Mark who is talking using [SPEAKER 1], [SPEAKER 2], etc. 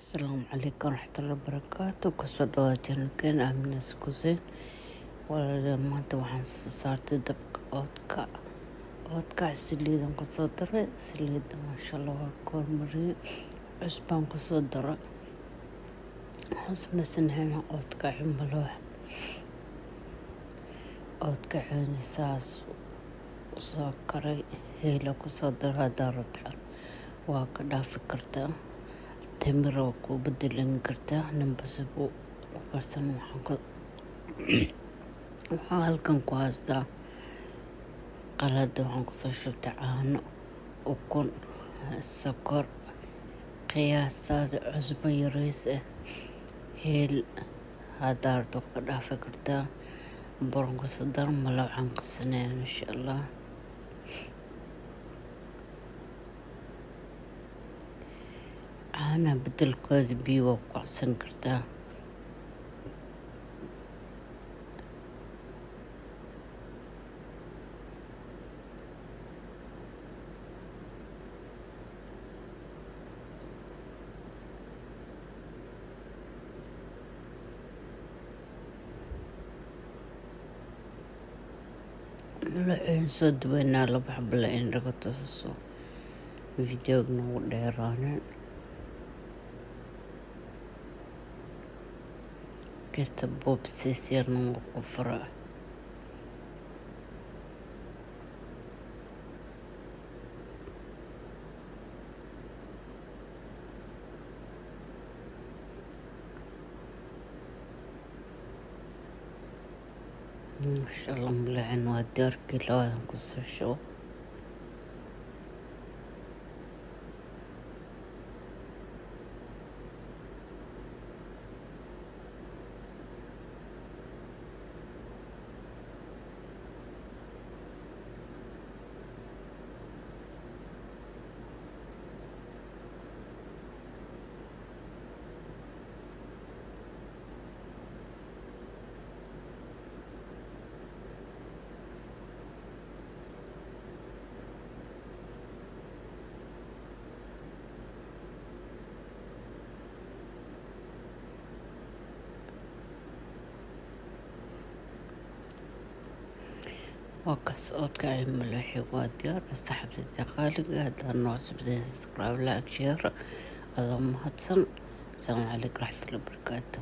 [SPEAKER 1] السلام عليكم ورحمة الله وبركاته. kusoo dhawaad channelkeen Amina's Cuisine. maanta waxaan soo saartay dabka oodka saliidan kusoo daray. Saliida maasha Allah waa kormariyey, cusbaan kusoo daray. Cusbasanaana oodka cimalo oodka saas soo karay heela kusoo daray daaradxan waa ka dhaafi kartaa. timir oo ku bedelan kartaa nambasabo qarsan. waxaan halkan ku haystaa qalada. waxaan kusoo shubtay caano, ukun, sokor, qiyaastaada cusbo yariis heel hadaardo ka dhaafi kartaa. baron kusoo dar malaw waxaan qasanaya insha Allah. caanaha bedelkooda biyo waa ku kacsan kartaa. malaceyn soo duweynaa laba xabla in laga tuso videoga nagu dheeraanin. kasta bob sisir nagu qufra masha Allah. malaceyn waa diyaarkii labadan kusoo shubo. وكاس أوتك ملوحي واديار استحبت دقالق هذا النوع سبدي سبسكرايب لايك شير. اللهم هتصن. السلام عليكم ورحمة الله وبركاته.